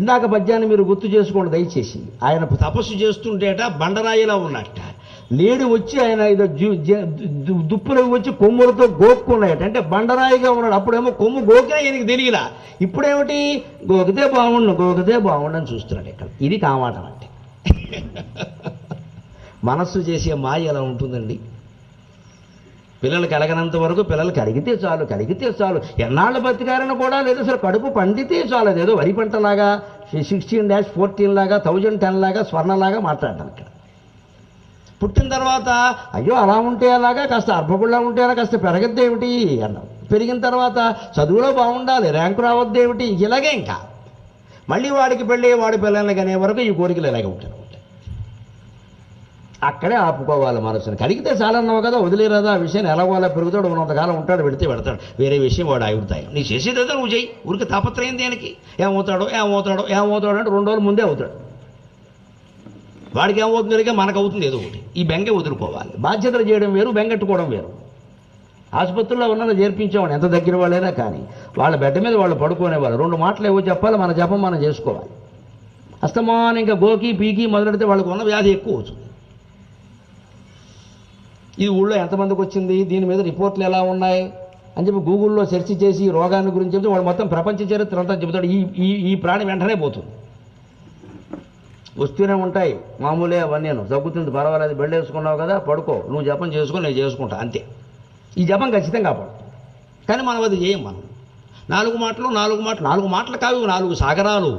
ఇందాక పద్యాన్ని మీరు గుర్తు చేసుకోండి దయచేసి. ఆయన తపస్సు చేస్తుంటేట బండరాయిలా ఉన్నట్ట. లేడి వచ్చి ఆయన ఏదో దుప్పులు వచ్చి కొమ్ములతో గోక్కున్నాయట. అంటే బండరాయిగా ఉన్నాడు. అప్పుడేమో కొమ్ము గోకినా ఈయనకి తెలియలా. ఇప్పుడేమిటి గోకితే బాగుండు అని చూస్తున్నాడు. ఇక్కడ ఇది కామాటం అంటే. మనస్సు చేసే మాయ ఎలా ఉంటుందండి. పిల్లలు కలగనంత వరకు పిల్లలు కడిగితే చాలు ఎన్నాళ్ళు బతికారని కూడా లేదు. అసలు కడుపు పండితే చాలు. అదేదో వరి పంటలాగా 16-14 లాగా 1010 లాగా స్వర్ణలాగా మాట్లాడతాను. ఇక్కడ పుట్టిన తర్వాత అయ్యో అలా ఉంటే అలాగా, కాస్త అర్భకుల్లా ఉంటే అలా, కాస్త పెరగద్దేమిటి అన్నాం. పెరిగిన తర్వాత చదువులో బాగుండాలి, ర్యాంకు రావద్దేమిటి, ఇలాగే ఇంకా మళ్ళీ వాడికి పెళ్ళి వాడి పిల్లల్ని కనే వరకు ఈ కోరికలు ఇలాగే ఉంటాయి. అక్కడే ఆపుకోవాలి మనసుని. కడిగితే చాలన్నావు కదా, వదిలేరాదా ఆ విషయాన్ని. ఎలాగోలా పెరుగుతాడు, ఉన్నంతకాలం ఉంటాడు, పెడతాడు. వేరే విషయం వాడు ఆగుతాయి. నీ చేసేదేదో నువ్వు చెయ్యి. ఊరికి తాపత్రయం దేనికి? ఏమవుతాడో అంటే 2 రోజుల ముందే అవుతాడు. వాడికి ఏమవుతుంది, మనకు అవుతుంది ఏదో ఒకటి. ఈ బెంగ వదులుకోవాలి. బాధ్యతలు చేయడం వేరు, బెంగెట్టుకోవడం వేరు. ఆసుపత్రిలో ఉన్నది చేర్పించేవాడు ఎంత దగ్గర వాళ్ళైనా కానీ వాళ్ళ బెడ్ మీద వాళ్ళు పడుకునేవాళ్ళు. 2 మాటలు ఏవో చెప్పాలి, మన జపం మనం చేసుకోవాలి. అస్తమానం ఇంకా గోకి పీకి మొదలెడితే వాళ్ళకు ఉన్న వ్యాధి ఎక్కువ అవుతుంది. ఇది ఊళ్ళో ఎంతమందికి వచ్చింది, దీని మీద రిపోర్ట్లు ఎలా ఉన్నాయి అని చెప్పి గూగుల్లో సెర్చ్ చేసి ఈ రోగాన్ని గురించి చెప్తే వాడు మొత్తం ప్రపంచ చరిత్ర అంతా చెబుతాడు. ఈ ప్రాణి వెంటనే పోతుంది. వస్తూనే ఉంటాయి మామూలే అవన్నీ. తగ్గుతుంది, పర్వాలేదు, బెడ్ వేసుకున్నావు కదా, పడుకో, నువ్వు జపం చేసుకో, నేను చేసుకుంటా, అంతే. ఈ జపం ఖచ్చితంగా పడుతుంది. కానీ మనం అది చేయం. మనం 4 మాటలు కావు, 4 సాగరాలు.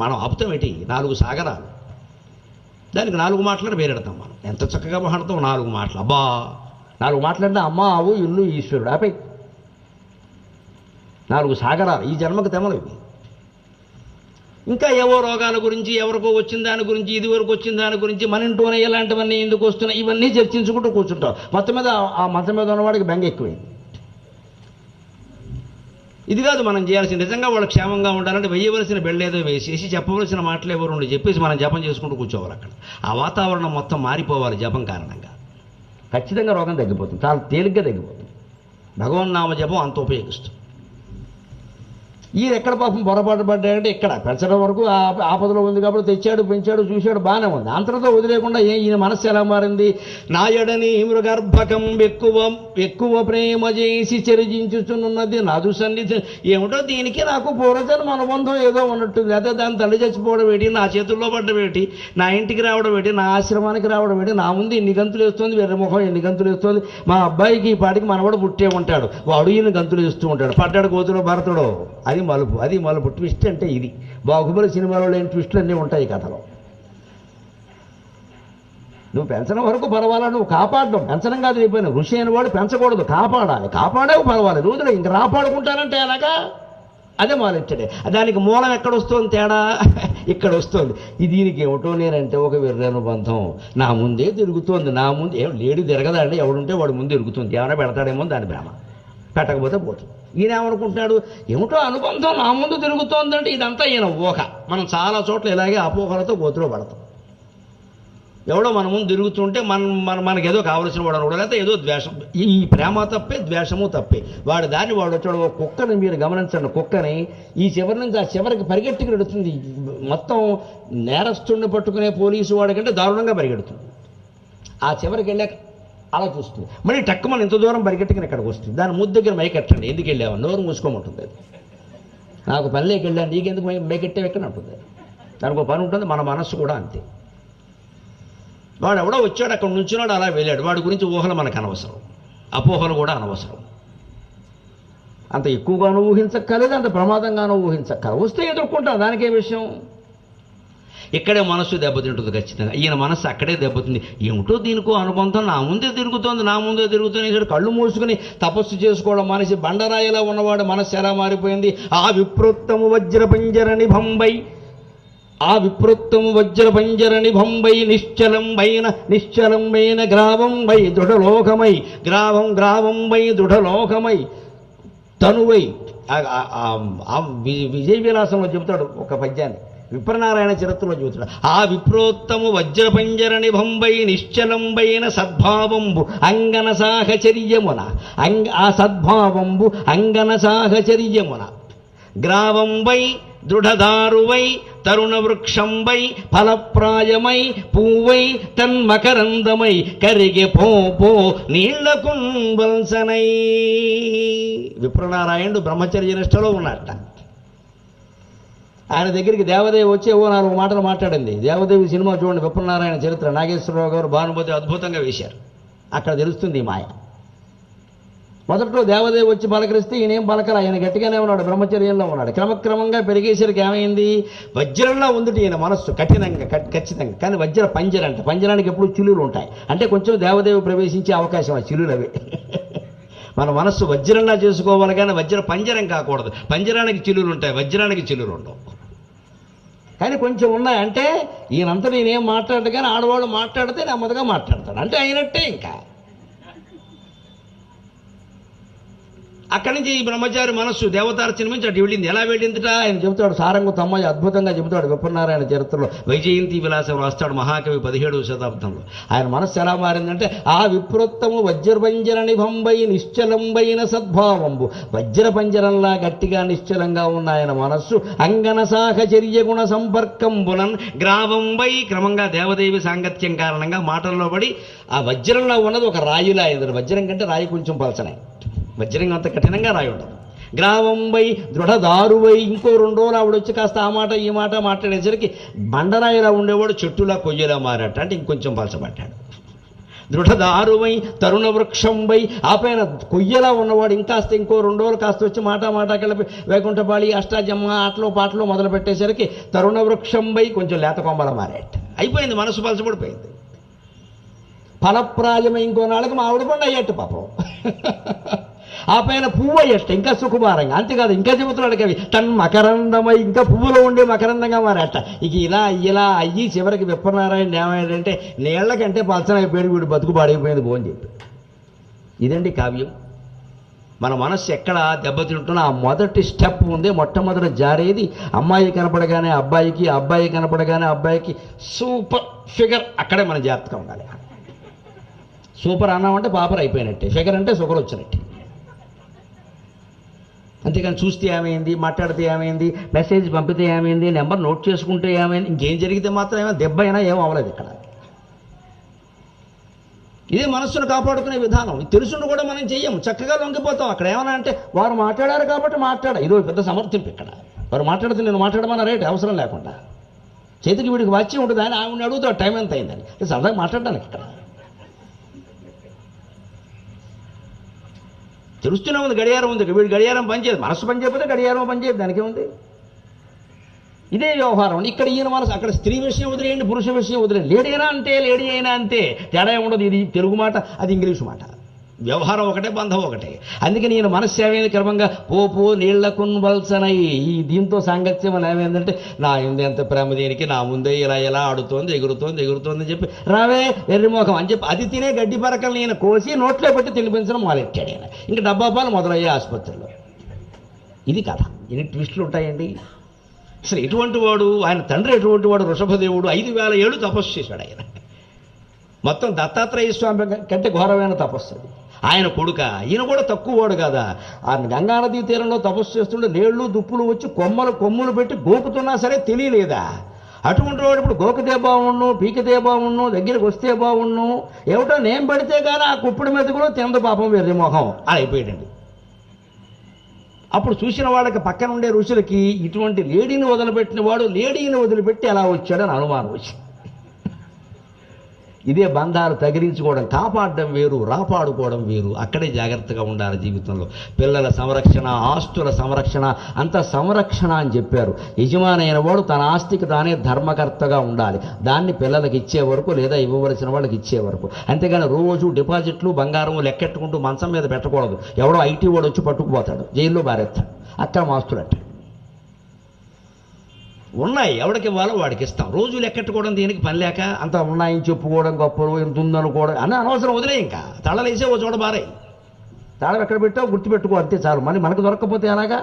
మనం ఆపుతాం ఏంటి? 4 సాగరాలు. దానికి 4 మాటలను పేరెడతాం. మనం ఎంత చక్కగా మాట్లాడతాం. 4 మాటలు. అబ్బా 4 మాటలంటే అమ్మ, ఆవు, ఇల్లు, ఈశ్వరుడు. ఆపై 4 సాగరాలు. ఈ జన్మకు తెమలు ఇవి. ఇంకా ఏవో రోగాల గురించి, ఎవరికో వచ్చిన దాని గురించి, ఇది వరకు వచ్చిన దాని గురించి, మన ఇంట్లోనే ఇలాంటివన్నీ ఎందుకు వస్తున్నాయి, ఇవన్నీ చర్చించుకుంటూ కూర్చుంటాం. మొత్తం మీద ఆ మంచం మీద ఉన్నవాడికి బెంగ ఎక్కువైంది. ఇది కాదు మనం చేయాల్సింది. నిజంగా వాళ్ళు క్షేమంగా ఉండాలంటే వేయవలసిన బెళ్ళేదో వేసేసి చెప్పవలసిన మాటలు ఎవరు ఉండి చెప్పేసి మనం జపం చేసుకుంటూ కూర్చోవాలి. అక్కడ ఆ వాతావరణం మొత్తం మారిపోవాలి జపం కారణంగా. ఖచ్చితంగా రోగం తగ్గిపోతుంది, చాలా తేలిగ్గా తగ్గిపోతుంది. భగవన్నామ జపం అంత ఉపయోగిస్తుంది. ఈయన ఎక్కడ పాపం పొరపాటు పడ్డాడంటే ఇక్కడ పెంచడం వరకు ఆపదలో ఉంది కాబట్టి తెచ్చాడు, పెంచాడు, చూశాడు, బాగానే ఉంది. అంతటితో వదిలేకుండా ఈయన మనస్సు ఎలా మారింది? నాయడని మృగర్భకం ఎక్కువ ప్రేమ చేసి చెరిజించుచున్నది నాదు సన్నిధి. ఏమిటో దీనికి నాకు పూర్వజన్మ అనుబంధం ఏదో ఉన్నట్టుంది. అదే దాని తల్లి చచ్చిపోవడం ఏంటి, నా చేతుల్లో పడ్డం ఏంటి, నా ఇంటికి రావడం ఏంటి, నా ఆశ్రమానికి రావడం ఏంటి, నా ముందు ఎన్ని గంతులు వేస్తుంది, వేరే ముఖం ఎన్ని గంతులు వేస్తుంది. మా అబ్బాయికి ఈ పాటికి మనవాడు పుట్టే ఉంటాడు, వాడు ఈయన గంతులు వేస్తూ ఉంటాడు. పడ్డాడు కోతులో భరతుడు. అది మలుపు. ట్విస్ట్ అంటే ఇది. బాహుబలి సినిమాలో లేని ట్విస్టులు అన్నీ ఉంటాయి కథలో. నువ్వు పెంచడం వరకు పర్వాలా, నువ్వు కాపాడడం. పెంచడం కాదు అయిపోయినా. ఋషి అయిన వాడు పెంచకూడదు, కాపాడాలి. కాపాడేవి పర్వాలేదు, రోజులు ఇంక రాపాడుకుంటానంటే అలాగా. అదే మొదలెచ్చాడే. దానికి మూలం ఎక్కడొస్తుంది తేడా? ఇక్కడ వస్తుంది. దీనికి ఏమిటో నేనంటే ఒక విర్రనుబంధం. నా ముందే తిరుగుతోంది. నా ముందు ఏం లేడీ తిరగదా అండి, ఎవడుంటే వాడు ముందు తిరుగుతుంది. ఏమైనా పెడతాడేమో దాని భ్రమ. పెట్టకపోతే పోతుంది. ఈయన ఏమనుకుంటున్నాడు, ఏమిటో అనుబంధం నా ముందు తిరుగుతోందంటే ఇదంతా ఈయన ఊహ. మనం చాలా చోట్ల ఇలాగే అపోహలతో గోతులో పడతాం. ఎవడో మన ముందు తిరుగుతుంటే మనకి ఏదో కావలసిన వాడు అనుకోవడం, లేకపోతే ఏదో ద్వేషం. ఈ ప్రేమ తప్పే, ద్వేషము తప్పే. వాడి దాన్ని వాడు వచ్చాడు. ఒక కుక్కని మీరు గమనించండి. కుక్కని ఈ చివరి నుంచి ఆ చివరికి పరిగెట్టుకు పెడుతుంది. మొత్తం నేరస్తుడిని పట్టుకునే పోలీసు వాడి కంటే దారుణంగా పరిగెడుతుంది. ఆ చివరికి వెళ్ళాక అలా చూస్తుంది. మళ్ళీ టక్కుమని ఇంత దూరం పరిగెట్టుకుని ఇక్కడికి వస్తుంది. దాని ముద్దు దగ్గర మైకెట్టండి. ఎందుకు వెళ్ళావు, నోరు మూసుకోమంటుంది. అది నాకు పనిలోకి వెళ్ళాను, నీకెందుకు మైకెట్టావు ఎక్కడ ఉంటుంది. దానికి ఒక పని ఉంటుంది. మన మనస్సు కూడా అంతే. వాడు ఎవడో వచ్చాడు, అక్కడ నుంచున్నాడు, అలా వెళ్ళాడు. వాడి గురించి ఊహలు మనకు అనవసరం, అపోహలు కూడా అనవసరం. అంత ఎక్కువగానూ ఊహించక్కర్లేదు, అంత ప్రమాదంగానూ ఊహించక్కర్లేదు. వస్తే ఎదుర్కొంటాం, దానికే విషయం. ఇక్కడే మనస్సు దెబ్బతింటుంది ఖచ్చితంగా. ఈయన మనస్సు అక్కడే దెబ్బతింది. ఏమిటో దీనికో అనుబంధం, నా ముందే తిరుగుతుంది. కళ్ళు మూసుకుని తపస్సు చేసుకోవడం మానేసి బండరాయిలా ఉన్నవాడు మనస్సు ఎలా మారిపోయింది? ఆ విప్రోత్తము వజ్రపంజర నిభంబై నిశ్చలంబైన గ్రావం వై దృఢలోకమై తనువై. విజయ విలాసంలో చెబుతాడు ఒక పద్యాన్ని, విప్రనారాయణ చరిత్రలో చెబుతాడు. ఆ విప్రోత్తము వజ్రపంజర నిభంబై నిశ్చలంబైన సద్భావంబు అంగన సాహచర్యమున, ఆ సద్భావంబు అంగన సాహచర్యమున గ్రావంబై దృఢదారువై తరుణ వృక్షంబై ఫలప్రాయమై పూవై తన్మకరందమై కరిగి పో నీళ్లకుంబల్సనై. విప్రనారాయణుడు బ్రహ్మచర్య నిష్టలో ఉన్నట్ట. ఆయన దగ్గరికి దేవదేవి వచ్చి 4 మాటలు మాట్లాడింది. దేవదేవి సినిమా చూడండి, విప్రనారాయణ చరిత్ర, నాగేశ్వరరావు గారు భానుమతి అద్భుతంగా వేశారు. అక్కడ తెలుస్తుంది ఈ మాయ. మొదట్లో దేవదేవి వచ్చి పలకరిస్తే ఈయనేం పలకల, ఆయన గట్టిగానే ఉన్నాడు, బ్రహ్మచర్యంలో ఉన్నాడు. క్రమక్రమంగా పెరిగేసరికి ఏమైంది, వజ్రంలా ఉంది ఈయన మనస్సు, కఠినంగా ఖచ్చితంగా. కానీ వజ్ర పంజరం అంట, పంజరానికి ఎప్పుడు చిల్లులు ఉంటాయి, అంటే కొంచెం దేవదేవి ప్రవేశించే అవకాశం ఆ చిల్లులు అవి. మన మనస్సు వజ్రంలా చేసుకోవాలి కానీ వజ్ర పంజరం కాకూడదు. పంజరానికి చిల్లులు ఉంటాయి, వజ్రానికి చిల్లులు ఉండవు. కానీ కొంచెం ఉన్నాయంటే ఈయనంతా నేనేం మాట్లాడదు, కానీ ఆడవాళ్ళు మాట్లాడితే నెమ్మదిగా మాట్లాడతాడు, అంటే అయినట్టే. ఇంకా అక్కడి నుంచి ఈ బ్రహ్మచారి మనస్సు దేవతార్చన నుంచి అటు వెళ్ళింది. ఎలా వెళ్ళిందిట ఆయన చెబుతాడు, సారంగు తమ్మయ్య అద్భుతంగా చెబుతాడు విప్రనారాయణ చరిత్రలో. వైజయంతి విలాసం రాస్తాడు మహాకవి 17వ శతాబ్దంలో. ఆయన మనస్సు ఎలా మారిందంటే, ఆ విప్రోత్తము వజ్రపంజర నిభంబై నిశ్చలంబైన సద్భావంబు. వజ్రపంజరంలా గట్టిగా నిశ్చలంగా ఉన్న ఆయన మనస్సు అంగన సాహచర్య గుణ సంపర్కంబునన్ గ్రావంబై. క్రమంగా దేవదేవి సాంగత్యం కారణంగా మాటల్లో పడి ఆ వజ్రంలో ఉన్నది ఒక రాయిలా అయింది. వజ్రం కంటే రాయి కొంచెం పలచనే, వజ్రం అంత కఠినంగా రాయి ఉండదు. గ్రావంబై దృఢదారువై. ఇంకో 2 రోజులు ఆవిడ వచ్చి కాస్త ఆ మాట ఈ మాట మాట్లాడేసరికి బండరాయిలా ఉండేవాడు చెట్టులా కొయ్యలా మారాట, అంటే ఇంకొంచెం పలచబడ్డాడు. దృఢదారువై తరుణ వృక్షంబై. ఆ పైన కొయ్యలా ఉన్నవాడు ఇంకాస్త ఇంకో 2 రోజులు కాస్త వచ్చి మాట కలిపి వైకుంఠపాళి అష్టాజమ్మ ఆటలు పాటలు మొదలు పెట్టేసరికి తరుణ వృక్షంబై కొంచెం లేత కొమ్మలా మారాట. అయిపోయింది, మనసు పలచబడిపోయింది. ఫలప్రాయమై ఇంకో నాళ్ళకి మామిడి పండు అయ్యట్టు పాపం. ఆ పైన పువ్వు అయ్యట్టు, ఇంకా సుకుమారంగా. అంతేకాదు, ఇంకా చెబుతున్నాడు కవి, మకరందమై, ఇంకా పువ్వులో ఉండే మకరందంగా మారట. ఇక ఇలా అయ్యి చివరికి విప్రనారాయణ ఏమైందంటే నీళ్లకంటే పలచనైపోయాడు, వీడు బతుకు పాడైపోయింది అని చెప్పి. ఇదండి కావ్యం. మన మనస్సు ఎక్కడ దెబ్బతింటున్నా ఆ మొదటి స్టెప్ ఉంది. మొట్టమొదటి జారేది అమ్మాయి కనపడగానే అబ్బాయికి, అబ్బాయి కనపడగానే అబ్బాయికి సూపర్ ఫిగర్. అక్కడే మన జాగ్రత్తగా ఉండాలి. సూపర్ అన్నామంటే పాపర్ అయిపోయినట్టే, ఫిగర్ అంటే షుగర్ వచ్చినట్టే. అంతేకాని చూస్తే ఏమైంది, మాట్లాడితే ఏమైంది, మెసేజ్ పంపితే ఏమైంది, నెంబర్ నోట్ చేసుకుంటే ఏమైంది, ఇంకేం జరిగితే మాత్రం ఏమైనా దెబ్బ అయినా ఏం అవ్వలేదు ఇక్కడ. ఇదే మనస్సును కాపాడుకునే విధానం. ఇది తెలుసుండి కూడా మనం చెయ్యము, చక్కగా లొంగిపోతాం. అక్కడ ఏమన్నా అంటే వారు మాట్లాడారు కాబట్టి ఇదో పెద్ద సమర్థింపు. ఇక్కడ వారు మాట్లాడితే నేను మాట్లాడమన్న రేటు అవసరం లేకుండా చేతికి వీడికి వచ్చి ఉంటుంది, ఆయన ఆవిడని అడుగుతాడు టైం ఎంత అయిందని. సరదాగా మాట్లాడడానికి ఇక్కడ తెలుస్తూనే ఉంది, గడియారం ఉంది. వీడి గడియారం పనిచేయదు, మనస్సు పని చేయకపోతే గడియారం పనిచేయదు, దానికేముంది. ఇదే వ్యవహారం. ఇక్కడ ఈయన మనసు, అక్కడ స్త్రీ విషయం వదిలేయండి, పురుష విషయం వదిలేయండి. లేడీ అయినా అంతే, తేడా ఉండదు. ఇది తెలుగు మాట, అది ఇంగ్లీషు మాట. వ్యవహారం ఒకటే, బంధం ఒకటే. అందుకని ఈయన మనస్సు ఏమైంది, క్రమంగా పో నీళ్లకున్వల్సనై. ఈ దీంతో సాంగత్యం అని ఏమైందంటే, నా ఎందు ఎంత ప్రేమ దేనికి, నా ముందే ఇలా ఆడుతోంది, ఎగురుతోంది అని చెప్పి రావే ఎర్రిమోఖం అని చెప్పి అది తినే గడ్డి పరకల్ని ఈయన కోసి నోట్లో పెట్టి తినిపించడం మొదలెట్టాడు ఆయన. ఇంకా డబ్బా పాలు మొదలయ్యే ఆసుపత్రిలో. ఇది కథ. ఇన్ని ట్విస్టులు ఉంటాయండి. అసలు ఎటువంటి వాడు, ఆయన తండ్రి ఎటువంటి వాడు, వృషభదేవుడు 5000 ఏళ్ళు తపస్సు చేశాడు ఆయన. మొత్తం దత్తాత్రేయ స్వామి కంటే ఘోరమైన తపస్సు అది. ఆయన కొడుక, ఈయన కూడా తక్కువ వాడు కదా. ఆ గంగానదీ తీరంలో తపస్సు చేస్తుంటే లేళ్ళు దుప్పులు వచ్చి కొమ్ములు పెట్టి గోకుతున్నా సరే తెలియలేదా. అటువంటి వాడు ఇప్పుడు గోకితే బాగుండు, పీకితే బాగుండు, దగ్గరికి వస్తే బాగుండు, ఏమిటో నేను పడితే కానీ ఆ కుప్పుడు మీద కూడా తింద పాపం వెర్రి మొహం అలా అయిపోయాడండి. అప్పుడు చూసిన వాళ్ళకి పక్కన ఉండే ఋషులకి ఇటువంటి లేడీని వదిలిపెట్టిన వాడు లేడీని వదిలిపెట్టి ఎలా వచ్చాడని అనుమానం వచ్చింది. ఇదే బంధాలు తగిలించుకోవడం, కాపాడడం వేరు, రాపాడుకోవడం వేరు. అక్కడే జాగ్రత్తగా ఉండాలి జీవితంలో. పిల్లల సంరక్షణ, ఆస్తుల సంరక్షణ, అంత సంరక్షణ అని చెప్పారు. యజమానైన వాడు తన ఆస్తికి తానే ధర్మకర్తగా ఉండాలి. దాన్ని పిల్లలకి ఇచ్చే వరకు, లేదా ఇవ్వవలసిన వాళ్ళకి ఇచ్చే వరకు. అంతేగాని రోజు డిపాజిట్లు బంగారం లెక్కెట్టుకుంటూ మంచం మీద పెట్టకూడదు. ఎవడో ఐటీ వాడు వచ్చి పట్టుకుపోతాడు, జైల్లో బారేస్తాడు. అక్రమ ఆస్తులు అంటే ఉన్నాయి, ఎవడికి ఇవ్వాలో వాడికి ఇస్తాం. రోజు లెక్కెట్టుకోవడం దీనికి పని లేక అంత ఉన్నాయని చెప్పుకోవడం, గొప్పలు ఎంత ఉందనుకోవడం అని అనవసరం. వదిలే, ఇంకా తాళాలేసే ఓ చోట బారాయి. తాళం ఎక్కడ పెట్టావు గుర్తుపెట్టుకో, అంతే చాలు. మనకు దొరకకపోతే అలాగా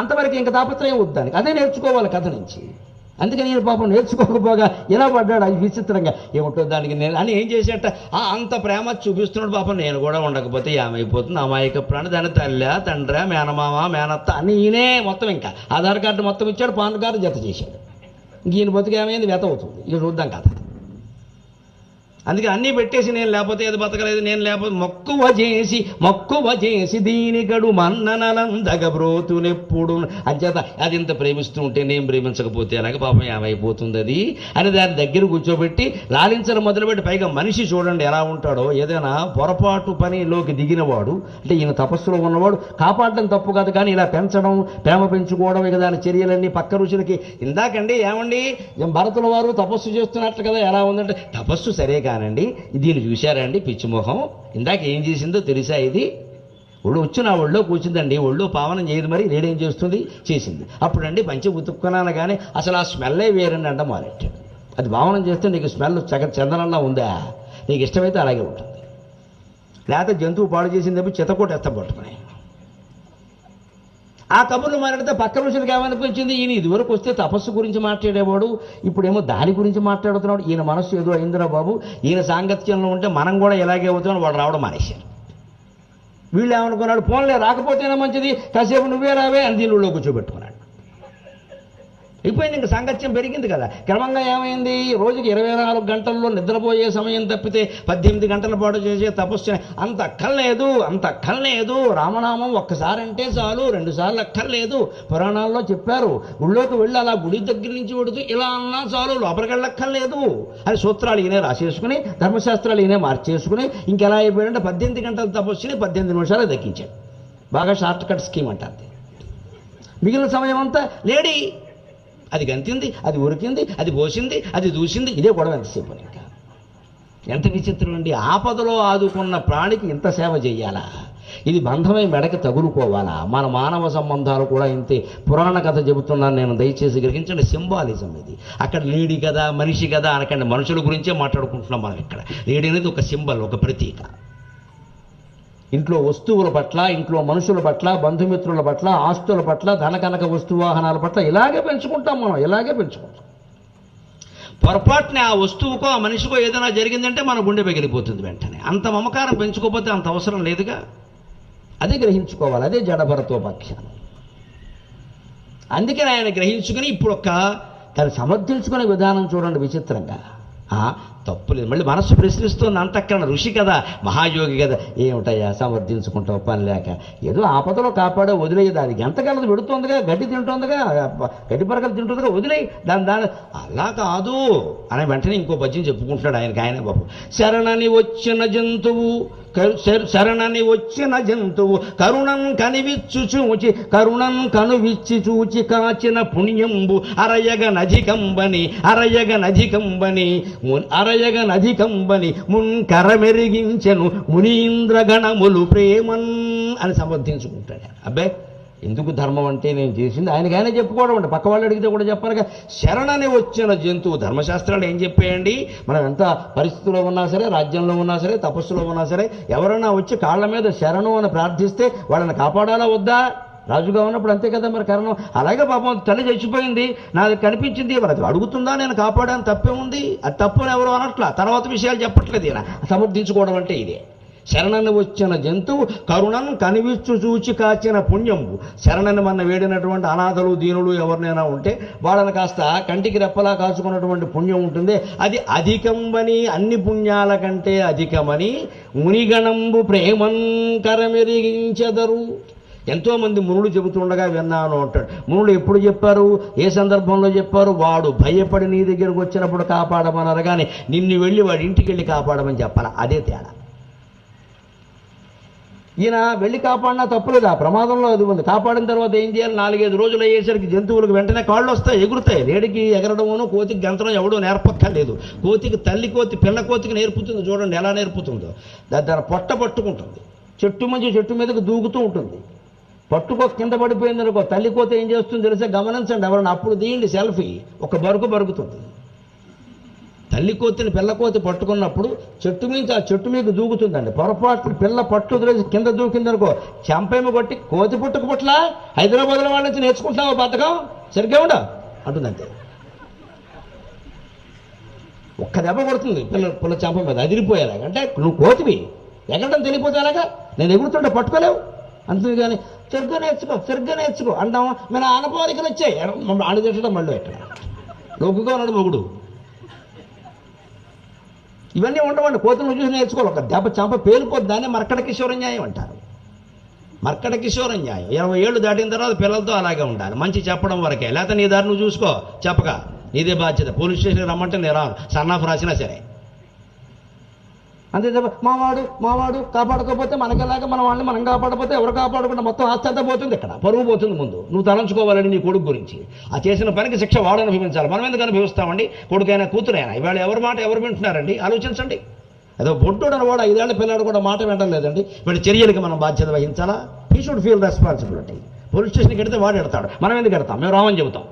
అంతవరకు ఇంకా తాపత్రయం వద్దానికి. అదే నేర్చుకోవాలి కథ నుంచి. అందుకని నేను పాపం నేర్చుకోకపోగా ఇలా పడ్డాడు. అది విచిత్రంగా ఏముంటుంది దానికి నేను అని ఏం చేసేట అంత ప్రేమ చూపిస్తున్నాడు. పాపం నేను కూడా ఉండకపోతే ఏమైపోతుంది అమాయక ప్రాణి, దాని తల్లి తండ్రి మేనమామ మేనత్త అని ఈయనే మొత్తం ఇంకా ఆధార్ కార్డు మొత్తం ఇచ్చాడు, పాన్ కార్డు జత చేశాడు. ఇంక ఈయన బతుకు ఏమైంది వెత అవుతుంది. ఇక చూద్దాం కథ. అందుకే అన్నీ పెట్టేసి నేను లేకపోతే ఏది బతకలేదు, నేను లేకపోతే మక్కువ చేసి దీనికడు మన్ననలందగ బ్రోతునెప్పుడు అంచేత అది ఇంత ప్రేమిస్తూ ఉంటే నేను ప్రేమించకపోతే అలాగే పాపం ఏమైపోతుంది అది అని దాని దగ్గర కూర్చోబెట్టి లాలించడం మొదలుపెట్టి పైగా మనిషి చూడండి ఎలా ఉంటాడో. ఏదైనా పొరపాటు పనిలోకి దిగినవాడు అంటే ఈయన తపస్సులో ఉన్నవాడు కాపాడడం తప్పు కాదు, కానీ ఇలా పెంచడం ప్రేమ పెంచుకోవడం ఇక దాని చర్యలన్నీ పక్క రుచులకి. ఇందాకండి ఏమండి భరతుల వారు తపస్సు చేస్తున్నట్లు కదా, ఎలా ఉందంటే తపస్సు సరే కానండి దీన్ని చూశారండి పిచ్చిమోహం ఇందాక ఏం చేసిందో తెలుసా, ఇది ఒళ్ళు వచ్చి నా ఒళ్ళో కూర్చుందండి, ఒళ్ళు పావనం చేయదు, మరి నేడేం చేస్తుంది చేసింది. అప్పుడండి పంచి ఉతుక్కున్నాను కానీ అసలు ఆ స్మెల్లే వేరండి అంట మొదలెట్టాడు. అది భావనం చేస్తే నీకు స్మెల్ చందనంలా ఉందా, నీకు ఇష్టమైతే అలాగే ఉంటుంది, లేకపోతే జంతువు పాడు చేసింది చితకోట ఎత్త పట్టుకుని ఆ కబుర్లు మాట్లాడితే పక్క ఋషులకు ఏమనిపించింది, ఈయన ఇదివరకు వస్తే తపస్సు గురించి మాట్లాడేవాడు, ఇప్పుడేమో దాని గురించి మాట్లాడుతున్నాడు, ఈయన మనస్సు ఏదో అయిందిరా బాబు, ఈయన సాంగత్యంలో ఉంటే మనం కూడా ఇలాగే అవుతున్నాడు. వాడు రావడం మానేశారు. వీళ్ళు ఏమనుకున్నాడు, పోన్లే రాకపోతేనే మంచిది, కాసేపు నువ్వే రావే అని దీనిలో కూర్చోబెట్టుకున్నాడు. అయిపోయింది, ఇంక సాంగత్యం పెరిగింది కదా. క్రమంగా ఏమైంది, రోజుకి 24 గంటల్లో నిద్రపోయే సమయం తప్పితే 18 గంటల పాటు చేసే తపస్సు అంత అక్కర్లేదు. రామనామం ఒక్కసారంటే చాలు, 2 సార్లు అక్కర్లేదు. పురాణాల్లో చెప్పారు, గుళ్ళోకి వెళ్ళి అలా గుడి దగ్గర నుంచి పెడుతూ ఇలా అన్నా చాలు, లోపలికి వెళ్ళక్కర్లేదు అని సూత్రాలు ఈయనే రాసేసుకుని ధర్మశాస్త్రాలు ఈయనే మార్చేసుకుని ఇంకెలా అయిపోయాడంటే 18 గంటల తపస్సుని 18 నిమిషాలు దక్కించాడు. బాగా షార్ట్ కట్ స్కీమ్ అంటారు. మిగిలిన సమయం అంతా లేడీ అది గంతింది, అది ఉరికింది, అది పోసింది, అది దూసింది, ఇదే గొడవ ఎంతసేపు. ఇంకా ఎంత విచిత్రం అండి, ఆపదలో ఆదుకున్న ప్రాణికి ఇంత సేవ చేయాలా, ఇది బంధమై మెడకి తగులుకోవాలా. మన మానవ సంబంధాలు కూడా ఇంతే. పురాణ కథ చెబుతున్నాను నేను, దయచేసి గ్రహించండి. సింబాలిజం ఇది. అక్కడ లేడీ కదా మనిషి కదా అనకండి, మనుషుల గురించే మాట్లాడుకుంటున్నాం మనం. ఇక్కడ లేడీ అనేది ఒక సింబల్, ఒక ప్రతీక. ఇంట్లో వస్తువుల పట్ల, ఇంట్లో మనుషుల పట్ల, బంధుమిత్రుల పట్ల, ఆస్తుల పట్ల, ధనకనక వస్తువాహనాల పట్ల ఇలాగే పెంచుకుంటాం మనం, ఇలాగే పెంచుకుంటాం. పొరపాటున ఆ వస్తువుకో ఆ మనిషికో ఏదైనా జరిగిందంటే మన గుండె పగిలిపోతుంది వెంటనే. అంత మమకారం పెంచుకోకపోతే అంత అవసరం లేదుగా. అదే గ్రహించుకోవాలి, అదే జడభరతోపాఖ్యానం. అందుకని ఆయన గ్రహించుకుని ఇప్పుడు దాన్ని సమర్థించుకునే విధానం చూడండి విచిత్రంగా. తప్పులేదు, మళ్ళీ మనస్సు ప్రశ్నిస్తుంది. అంతఃకరణ ఋషి కదా, మహాయోగి కదా, ఏమిటయ్యా సమర్థించుకుంటావు పని లేక, ఏదో ఆపదలో కాపాడో వదిలేయదు. అది గంతకలది పెడుతుందిగా, గడ్డి తింటుందిగా, గడ్డి పరకలు తింటుందిగా, వదిలేయి దాని అలా కాదు అని వెంటనే ఇంకో పద్యం చెప్పుకుంటున్నాడు ఆయన బాబు. శరణని వచ్చిన జంతువు కరుణం కనివిచ్చు చూచి కాచిన పుణ్యంబు అరయగనధికంబని మున్కరమెరిగించెను మునీంద్రగణములు ప్రేమన్ అని సమర్థించుకుంటాడు. అబ్బే ఎందుకు ధర్మం అంటే నేను చేసింది ఆయనకైనా చెప్పుకోవడం అంటే, పక్క వాళ్ళు అడిగితే కూడా చెప్పారుగా. శరణని వచ్చిన జంతువు, ధర్మశాస్త్రాలు ఏం చెప్పాయండి, మనం ఎంత పరిస్థితిలో ఉన్నా సరే, రాజ్యంలో ఉన్నా సరే, తపస్సులో ఉన్నా సరే, ఎవరైనా వచ్చి కాళ్ళ మీద శరణు అని ప్రార్థిస్తే వాళ్ళని కాపాడాలా వద్దా? రాజుగా ఉన్నప్పుడు అంతే కదా మరి కారణం. అలాగే పాపం తల్లి చచ్చిపోయింది, నాకు కనిపించింది, అది అడుగుతుందా, నేను కాపాడాను, తప్పే ఉంది. అది తప్పు ఎవరు అనట్లా, తర్వాత విషయాలు చెప్పట్లేదు. ఈయన సమర్థించుకోవడం అంటే ఇదే. శరణని వచ్చిన జంతువు కరుణం కనివిచ్చు చూచి కాచిన పుణ్యంబు. శరణని మన వేడినటువంటి అనాథలు దీనులు ఎవరినైనా ఉంటే వాళ్ళని కాస్త కంటికి రెప్పలా కాచుకున్నటువంటి పుణ్యం ఉంటుంది. అది అధికంబని, అన్ని పుణ్యాల కంటే అధికమని మునిగణంబు ప్రేమంకరమెరిగించెదరు. ఎంతోమంది మునులు చెబుతుండగా విన్నాను అంటాడు. మునులు ఎప్పుడు చెప్పారు, ఏ సందర్భంలో చెప్పారు? వాడు భయపడి నీ దగ్గరకు వచ్చినప్పుడు కాపాడమన్నారు, కానీ నిన్ను వెళ్ళి వాడి ఇంటికి వెళ్ళి కాపాడమని చెప్పాలి. అదే తేడా. ఈయన వెళ్ళి కాపాడినా తప్పులేదు, ఆ ప్రమాదంలో అది ఉంది. కాపాడిన తర్వాత ఏం చేయాలి, 4-5 రోజులు అయ్యేసరికి జంతువులకు వెంటనే కాళ్ళు వస్తాయి, ఎగురుతాయి. లేడికి ఎగరడమును, కోతికి గంతడం ఎవడో నేర్పక్కర్లేదు. కోతికి తల్లి కోతి పిల్ల కోతికి నేర్పుతుంది. చూడండి ఎలా నేర్పుతుందో. దాని పొట్ట పట్టుకుంటుంది, చెట్టు మీదకి దూకుతూ ఉంటుంది. పట్టుకో కింద పడిపోయింది అనుకో, తల్లి కోత ఏం చేస్తుంది తెలిసే, గమనించండి ఎవరన్నా, అప్పుడు తీయండి సెల్ఫీ. ఒక బరుకుతుంది. తల్లి కోతిని పిల్లకోతి పట్టుకున్నప్పుడు చెట్టు మీద దూకుతుందండి. పొరపాటు పిల్ల పట్టు వదిలేసి కింద దూకిందనుకో, చెంపేమ కొట్టి కోతి పుట్టుకు పుట్ల హైదరాబాద్లో వాళ్ళ నుంచి నేర్చుకుంటున్నావు బతకం సరిగ్గా ఉండ అంటుందంతే. ఒక్క దెబ్బ కొడుతుంది పుల్ల చెంప మీద అదిరిపోయేలాగా. అంటే నువ్వు కోతివి, ఎగరడం తెలియపోతే అలాగా, నేను ఎగురుతుంటే పట్టుకోలేవు. అంతేగాని సరిగ్గా నేర్చుకో అంటామా, మన ఆనపోలికలు వచ్చాయి అణిదట్టడం మళ్ళీ ఎక్కడ లోకుగా ఉన్నాడు మొగుడు. ఇవన్నీ ఉండవండి, కోతులను చూసి నేర్చుకోవాలి. ఒక దెబ్బ చెంప పేలిపోద్ది, దాన్ని మర్కట కిషోర న్యాయం అంటారు. మర్కట కిషోర న్యాయం. 20 ఏళ్ళు దాటిన తర్వాత పిల్లలతో అలాగే ఉండాలి, మంచి చెప్పడం వరకే. లేకపోతే నీ దారి నువ్వు చూసుకో, చెప్పక నీదే బాధ్యత. పోలీస్ స్టేషన్కి రమ్మంటే నేను రాను, సన్నాఫ్ రాసినా సరే. అంతే తప్ప మావాడు కాపాడకపోతే మనకెలాగా, మన వాళ్ళని మనం కాపాడకపోతే ఎవరు కాపాడకుండా మొత్తం ఆస్థాత పోతుంది, ఇక్కడ పరువు పోతుంది. ముందు నువ్వు తలంచుకోవాలని నీ కొడుకు గురించి. ఆ చేసిన పనికి శిక్ష వాడు అనుభవించాలి, మనం ఎందుకు అనుభవిస్తామండి? కొడుకైనా కూతురైనా. ఇవాళ ఎవరి మాట ఎవరు వింటున్నారండి? ఆలోచించండి. ఏదో బొడ్డోడని వాడు 5 ఏళ్ల పిల్లాడు కూడా మాట వింటలేదండి. వీడి చర్యలకి మనం బాధ్యత వహించాలా? He should feel responsibility. Police స్టేషన్కి వెడితే వాడు ఎడతాడు, మనం ఎందుకు ఎడతాం? మేము రామని చెబుతాం.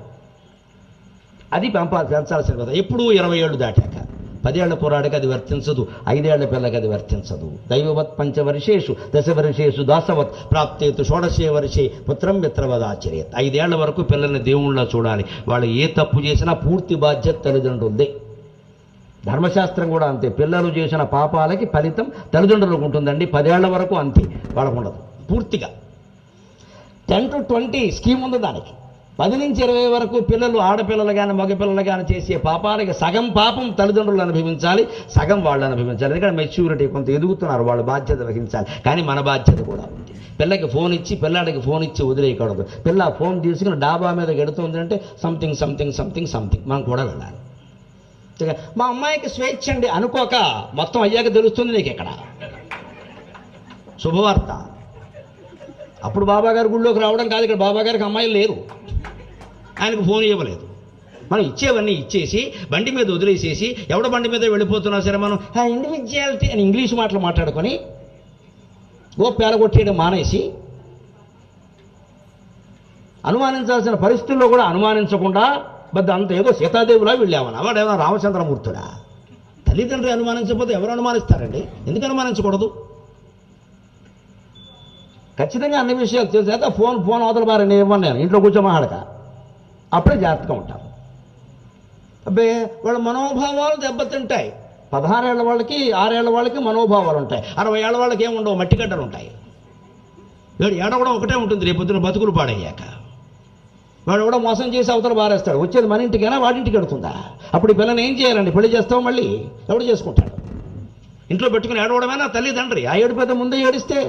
అది పెంచాల్సిన కదా. ఎప్పుడు 20 ఏళ్ళు దాటాక. 10 ఏళ్ల కుర్రాడికి అది వర్తించదు, 5 ఏళ్ల పిల్లకి అది వర్తించదు. దైవవత్ పంచవర్షేషు దశవర్షేషు దాసవత్ ప్రాప్తేతు షోడశే వర్షే పుత్రం మిత్రవదాచర్యత్. 5 ఏళ్ల వరకు పిల్లల్ని దేవుళ్ళ చూడాలి. వాళ్ళు ఏ తప్పు చేసినా పూర్తి బాధ్యత తల్లిదండ్రులదే. ధర్మశాస్త్రం కూడా అంతే. పిల్లలు చేసిన పాపాలకి ఫలితం తల్లిదండ్రులకు ఉంటుందండి. 10 ఏళ్ల వరకు అంతే, వాళ్ళకు ఉండదు పూర్తిగా. 10 to 20 స్కీమ్ ఉంది దానికి. 10 నుంచి 20 వరకు పిల్లలు, ఆడపిల్లలు కానీ మగపిల్లలు కానీ చేసే పాపాలకి సగం పాపం తల్లిదండ్రులు అనుభవించాలి, సగం వాళ్ళు అనుభవించాలి. ఎందుకంటే మెచ్యూరిటీ కొంత ఎదుగుతున్నారు, వాళ్ళు బాధ్యత వహించాలి. కానీ మన బాధ్యత కూడా ఉంది. పిల్లకి ఫోన్ ఇచ్చి, పిల్లాడికి ఫోన్ ఇచ్చి వదిలేయకూడదు. పిల్ల ఫోన్ తీసుకుని డాబా మీద గెడుతుంది అంటే సంథింగ్ మనం కూడా వెళ్ళాలి. మా అమ్మాయికి స్వేచ్ఛ అండి అనుకోక, మొత్తం అయ్యాక తెలుస్తుంది నీకు ఇక్కడ శుభవార్త. అప్పుడు బాబాగారు గుళ్ళోకి రావడం కాదు, ఇక్కడ బాబాగారికి అమ్మాయిలు లేరు, ఆయనకు ఫోన్ ఇవ్వలేదు. మనం ఇచ్చేవన్నీ ఇచ్చేసి బండి మీద వదిలేసేసి, ఎవడ బండి మీద వెళ్ళిపోతున్నా సరే మనం ఇండివిజువాలిటీ అని ఇంగ్లీష్ మాటలు మాట్లాడుకొని పేలగొట్టేయడం మానేసి, అనుమానించాల్సిన పరిస్థితుల్లో కూడా అనుమానించకుండా అంత ఏదో సీతాదేవిలా వెళ్ళామని. వాడేమన్నా రామచంద్రమూర్తుడా? తల్లిదండ్రులు అనుమానించకపోతే ఎవరు అనుమానిస్తారండి? ఎందుకు అనుమానించకూడదు? ఖచ్చితంగా అన్ని విషయాలు తెలిసేత ఫోన్ అవతల బారని ఇవ్వను నేను, ఇంట్లో కూర్చోమాడక, అప్పుడే జాగ్రత్తగా ఉంటాను. అబ్బే వాళ్ళ మనోభావాలు దెబ్బతింటాయి. 16 ఏళ్ల వాళ్ళకి, 6 ఏళ్ల వాళ్ళకి మనోభావాలు ఉంటాయి. 60 ఏళ్ల వాళ్ళకి ఏముండవు, మట్టిగడ్డలు ఉంటాయి. ఏడ కూడా ఒకటే ఉంటుంది, రేపొద్దున బతుకులు పాడయ్యాక. వాడు కూడా మోసం చేసి అవతల బారేస్తాడు. వచ్చేది మన ఇంటికైనా వాడింటికి వెడుతుందా? అప్పుడు ఈ పిల్లని ఏం చేయాలండి? పెళ్లి చేస్తావు, మళ్ళీ ఎవడు చేసుకుంటాడు? ఇంట్లో పెట్టుకుని ఏడవడమేనా తల్లిదండ్రి? ఆ ఏడుపేద ముందే ఏడిస్తే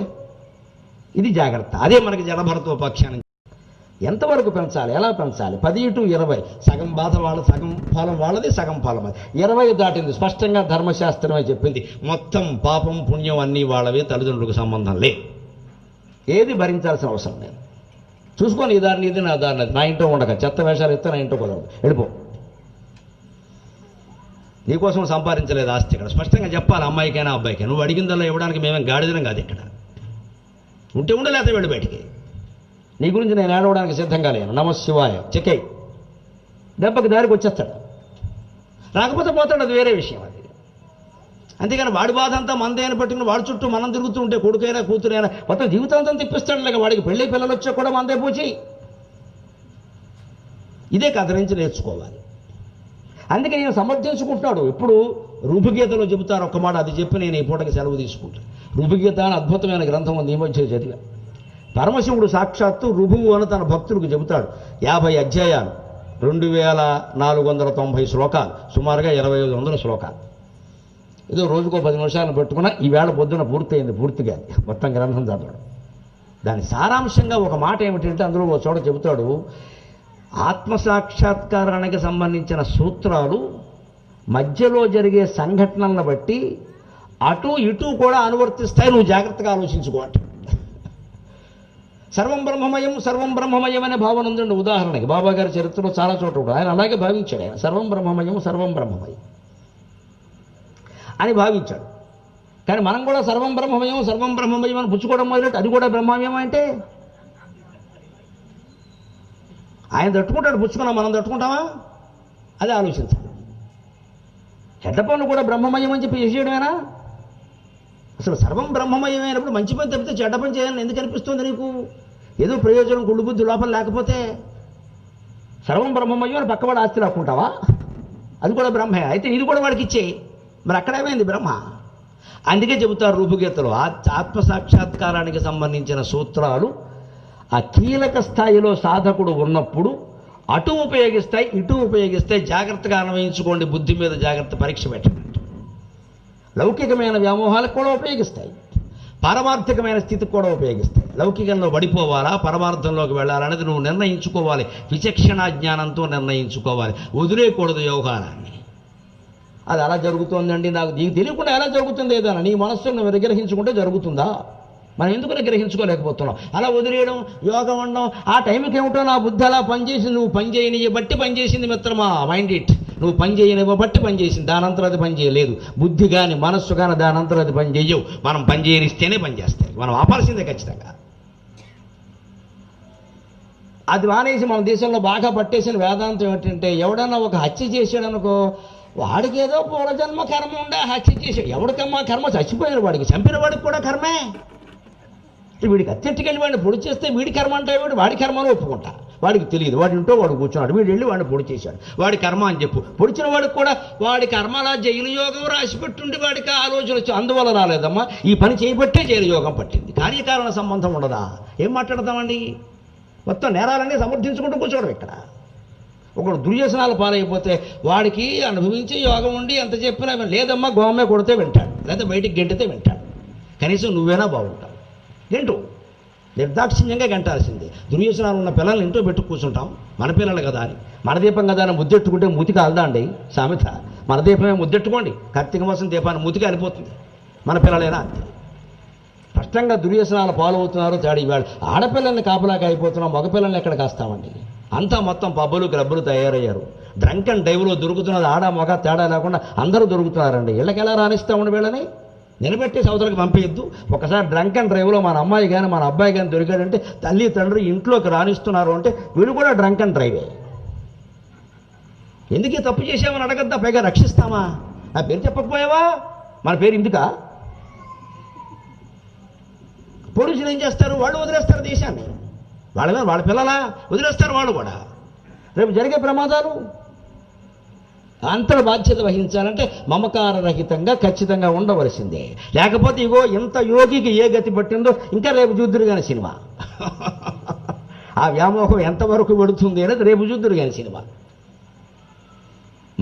ఇది జాగ్రత్త. అదే మనకి జలభరతోపాఖ్యానం. ఎంతవరకు పెంచాలి, ఎలా పెంచాలి? 10 to 20, సగం బాధ వాళ్ళ, సగం ఫలం వాళ్ళది, సగం ఫలం అది. 20 దాటింది, స్పష్టంగా ధర్మశాస్త్రమే చెప్పింది. మొత్తం పాపం పుణ్యం అన్నీ వాళ్ళవే, తల్లిదండ్రులకు సంబంధం లే. ఏది భరించాల్సిన అవసరం లేదు. చూసుకొని ఈ దారిని ఇది, నా దారిని అది. నా ఇంట్లో ఉండక చెత్త వేషాలు ఇస్తే నా ఇంట్లో కుదరదు, వెళ్ళిపో. నీకోసం సంపాదించలేదు ఆస్తి. ఇక్కడ స్పష్టంగా చెప్పాలి అమ్మాయికైనా అబ్బాయికైనా. నువ్వు అడిగిందల్లా ఇవ్వడానికి మేమేం గాడిదనం కాదు. ఇక్కడ ఉంటే ఉండలేకపోతే వెళ్ళి బయటికి. నీ గురించి నేను ఏడవడానికి సిద్ధంగా లేను. నమశివాయ చెక్కై దెబ్బకి దారికి వచ్చేస్తాడు. రాకపోతే పోతాడు, అది వేరే విషయం. అది అంతేగాని వాడి బాధ అంతా మందేని పట్టుకుని వాడి చుట్టూ మనం తిరుగుతూ ఉంటే కొడుకైనా కూతురైనా మొత్తం జీవితాంతం తిప్పిస్తాడు. లేక వాడికి పెళ్ళి పిల్లలు వచ్చా కూడా మందే పూచి. ఇదే కథ నుంచి నేర్చుకోవాలి. అందుకే నేను సమర్థించుకుంటున్నాడు. ఇప్పుడు ఋభుగీతలో చెబుతారు ఒక్క మాట, అది చెప్పి నేను ఈ పూటకి సెలవు తీసుకుంటాను. ఋభుగీత అని అద్భుతమైన గ్రంథం ఉంది, ఈ మధ్య చదివా. పరమశివుడు సాక్షాత్తు ఋభువు అని తన భక్తులకు చెబుతాడు. 50 అధ్యాయాలు, 2490 శ్లోకాలు, సుమారుగా 2500 శ్లోకాలు. ఏదో రోజుకో 10 నిమిషాలు పెట్టుకున్నా. ఈవేళ పొద్దున పూర్తయింది పూర్తిగా మొత్తం గ్రంథం చదవడం. దాని సారాంశంగా ఒక మాట ఏమిటంటే, అందులో ఒక చోట చెబుతాడు, ఆత్మసాక్షాత్కారానికి సంబంధించిన సూత్రాలు మధ్యలో జరిగే సంఘటనలను బట్టి అటు ఇటు కూడా అనువర్తిస్తాయి, నువ్వు జాగ్రత్తగా ఆలోచించుకో అంటే. సర్వం బ్రహ్మమయం అనే భావన ఉందండి. ఉదాహరణకి బాబాగారి చరిత్రలో చాలా చోట కూడా ఆయన అలాగే భావించాడు. ఆయన సర్వం బ్రహ్మమయం అని భావించాడు. కానీ మనం కూడా సర్వం బ్రహ్మమయం అని పుచ్చుకోవడం మొదలెట్టి అది కూడా బ్రహ్మమయం అంటే ఆయన తట్టుకుంటాడు, పుచ్చుకున్నాం, మనం తట్టుకుంటామా? అదే ఆలోచించాలి. చెడ్డ పనులు కూడా బ్రహ్మమయం అని చెప్పి చేసేయడమేనా? అసలు సర్వం బ్రహ్మమయమైనప్పుడు మంచి పని తప్పితే చెడ్డ పని చేయాలని ఎందుకు అనిపిస్తుంది నీకు? ఏదో ప్రయోజనం కుళ్ళు బుద్ధి లోపల లేకపోతే సర్వం బ్రహ్మమయం అని పక్కవాడు ఆస్తి లాక్కుంటావా? అది కూడా బ్రహ్మే. అయితే ఇది కూడా వాడికి ఇచ్చేయి. మరి అక్కడేమైంది బ్రహ్మ? అందుకే చెబుతారు రూపగీతలో ఆత్మసాక్షాత్కారానికి సంబంధించిన సూత్రాలు ఆ కీలక స్థాయిలో సాధకుడు ఉన్నప్పుడు అటు ఉపయోగిస్తాయి, ఇటు ఉపయోగిస్తాయి. జాగ్రత్తగా అన్వయించుకోండి, బుద్ధి మీద జాగ్రత్త పరీక్ష పెట్టండి. లౌకికమైన వ్యామోహాలకు కూడా ఉపయోగిస్తాయి, పారమార్థికమైన స్థితికి కూడా ఉపయోగిస్తాయి. లౌకికంలో పడిపోవాలా, పరమార్థంలోకి వెళ్ళాలనేది నువ్వు నిర్ణయించుకోవాలి. విచక్షణా జ్ఞానంతో నిర్ణయించుకోవాలి, వదిలేయకూడదు వ్యవహారాన్ని. అది అలా జరుగుతోందండి, నీకు తెలియకుండా ఎలా జరుగుతుంది ఏదైనా నీ మనస్సును నువ్వు నిగ్రహించుకుంటే జరుగుతుందా? మనం ఎందుకు నిగ్రహించుకోలేకపోతున్నాం? అలా వదిలేయడం, యోగం ఉండడం, ఆ టైంకి ఏమిటో నా బుద్ధి అలా పనిచేసి నువ్వు పని చేయని బట్టి పనిచేసింది మిత్రమా. మైండ్ ఇట్, నువ్వు పని చేయని బట్టి పనిచేసింది, దానంతరం అది పని చేయలేదు. బుద్ధి కానీ మనస్సు కానీ దానంతరం అది పని చేయవు. మనం పని చేయనిస్తేనే పని చేస్తాయి, మనం ఆపాల్సిందే ఖచ్చితంగా. అది మానేసి మన దేశంలో బాగా పట్టేసిన వేదాంతం ఏంటంటే, ఎవడన్నా ఒక హత్య చేసాడనుకో, వాడికి ఏదో పూర్వజన్మ కర్మ ఉండే హత్య చేసాడు. ఎవడికమ్మా కర్మ? చచ్చిపోయిన వాడికి, చంపిన వాడికి కూడా కర్మే. వీడికి అత్యట్టుకెళ్ళి వాడిని పొడి చేస్తే వీడి కర్మ అంటే వాడి కర్మను ఒప్పుకుంటా. వాడికి తెలియదు, వాడి ఇంట్లో వాడు కూర్చున్నాడు, వీడు వెళ్ళి వాడిని పొడి చేశాడు, వాడి కర్మ అని చెప్పు. పొడిచిన వాడికి కూడా వాడి కర్మ అలా జైలు యోగం రాసిపెట్టుండి వాడికి ఆలోచన వచ్చి అందువల్ల రాలేదమ్మా, ఈ పని చేయబట్టే జైలు యోగం పట్టింది. కార్యకారణ సంబంధం ఉండదా? ఏం మాట్లాడతామండి? మొత్తం నేరాలన్నీ సమర్థించుకుంటూ కూర్చోవడం ఇక్కడ. ఒకడు దుర్వ్యసనాలు పాలైపోతే వాడికి అనుభవించే యోగం ఉండి ఎంత చెప్పినా లేదమ్మా, గోమే కొడితే వింటాడు, లేదా బయటికి గెంటితే వింటాడు. కనీసం నువ్వేనా బాగుంటావు. గెంటు, నిర్దాక్షిణ్యంగా గంటాల్సిందే. దుర్వ్యసనాలు ఉన్న పిల్లల్ని ఇంట్లో పెట్టు కూర్చుంటాం, మన పిల్లలు కదా అని. మన దీపం కదా అని ముద్దెట్టుకుంటే మూతికి అల్దా అండి సామెత. మన దీపమే ముద్దెట్టుకోండి, కార్తీక మాసం దీపాన్ని మూతికి అలిపోతుంది. మన పిల్లలైనా అంతే. స్పష్టంగా దుర్వ్యసనాలు పాలవుతున్నారు. తేడా ఇవాళ ఆడపిల్లల్ని కాపలాగా అయిపోతున్నాం, మగపిల్లల్ని ఎక్కడ కాస్తామండి? అంతా మొత్తం పబ్బులు క్లబ్బులు తయారయ్యారు. డ్రంక్ అండ్ డ్రైవ్లో దొరుకుతున్నది ఆడ మగ తేడా లేకుండా అందరూ దొరుకుతున్నారండి. ఇళ్ళకెలా రాణిస్తామండి వీళ్ళని? నిలబెట్టేసి అవతలకి పంపేయద్దు. ఒకసారి డ్రంక్ అండ్ డ్రైవ్లో మన అమ్మాయి కానీ మన అబ్బాయి కానీ దొరికాడంటే తల్లి తండ్రి ఇంట్లోకి రాణిస్తున్నారు అంటే వీళ్ళు కూడా డ్రంక్ అండ్ డ్రైవే. ఎందుకే తప్పు చేసామని అడగద్దా, పైగా రక్షిస్తామా? నా పేరు చెప్పకపోయావా? మన పేరు ఇందుకా? పోలీసులు ఏం చేస్తారు? వాళ్ళు వదిలేస్తారు దేశాన్ని. వాళ్ళ పిల్లలా వదిలేస్తారు వాళ్ళు కూడా. రేపు జరిగే ప్రమాదాలు అంతర బాధ్యత వహించాలంటే మమకార రహితంగా ఖచ్చితంగా ఉండవలసిందే. లేకపోతే ఇగో ఇంత యోగికి ఏ గతి పట్టిందో ఇంకా రేపు చూద్దురు కానీ సినిమా. ఆ వ్యామోహం ఎంతవరకు పెడుతుంది అనేది రేపు చూద్దురు కానీ సినిమా.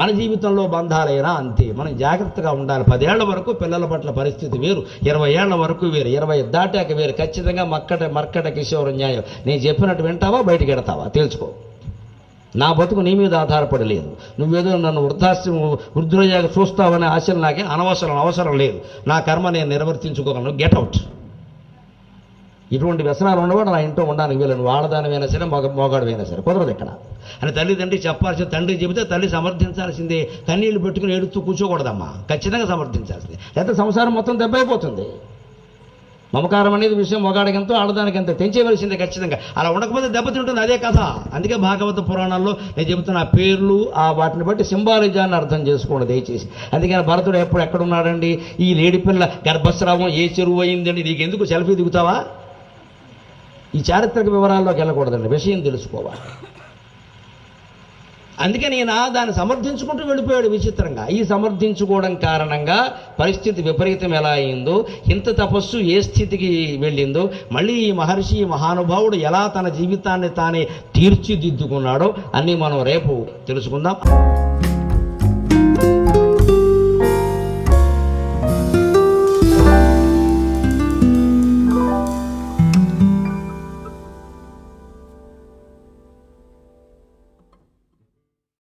మన జీవితంలో బంధాలైనా అంతే, మనం జాగ్రత్తగా ఉండాలి. 10 ఏళ్ల వరకు పిల్లల పట్ల పరిస్థితి వేరు, 20 ఏళ్ల వరకు వేరు, 20 దాటాక వేరు. ఖచ్చితంగా మర్కట కిషోర న్యాయం. నేను చెప్పినట్టు వింటావా, బయటికి ఎడతావా తెలుసుకో. నా బతుకు నీ మీద ఆధారపడి లేదు. నువ్వేదో నన్ను వృద్ధులయ్యాక చూస్తావనే ఆశలు నాకే అవసరం లేదు. నా కర్మ నేను నిర్వర్తించుకోగలను. Get out. ఇటువంటి వ్యసనాలు ఉండవాడు నా ఇంట్లో ఉండడానికి వీళ్ళని. వాళ్ళదానివైనా సరే, మోగాడువైనా సరే కుదరదు ఇక్కడ అని తల్లిదండ్రి చెప్పాల్సింది. తండ్రి చెబితే తల్లి సమర్థించాల్సిందే. కన్నీళ్లు పెట్టుకుని ఏడుస్తూ కూర్చోకూడదమ్మా, ఖచ్చితంగా సమర్థించాల్సిందే. లేకపోతే సంసారం మొత్తం దెబ్బైపోతుంది. మమకారం అనేది విషయం మొగాడికి ఎంతో ఆడదానికి ఎంతో తెంచేవలసిందే ఖచ్చితంగా. అలా ఉండకపోతే దెబ్బతింటుంది. అదే కథ. అందుకే భాగవత పురాణాల్లో నేను చెబుతున్న పేర్లు ఆ వాటిని బట్టి సింబాలిజాన్ని అర్థం చేసుకోండి దయచేసి. అందుకని భరతుడు ఎప్పుడు ఎక్కడున్నాడండి? ఈ లేడి పిల్ల గర్భస్రావం ఏ చెరువు అయిందండి? నీకు ఎందుకు సెల్ఫీ దిగుతావా? ఈ చారిత్రక వివరాల్లోకి వెళ్ళకూడదండి, విషయం తెలుసుకోవాలి. అందుకని ఈయన దాన్ని సమర్థించుకుంటూ వెళ్ళిపోయాడు విచిత్రంగా. ఈ సమర్థించుకోవడం కారణంగా పరిస్థితి విపరీతం ఎలా అయిందో, ఇంత తపస్సు ఏ స్థితికి వెళ్ళిందో, మళ్ళీ ఈ మహర్షి మహానుభావుడు ఎలా తన జీవితాన్ని తానే తీర్చిదిద్దుకున్నాడో అన్నీ మనం రేపు తెలుసుకుందాం.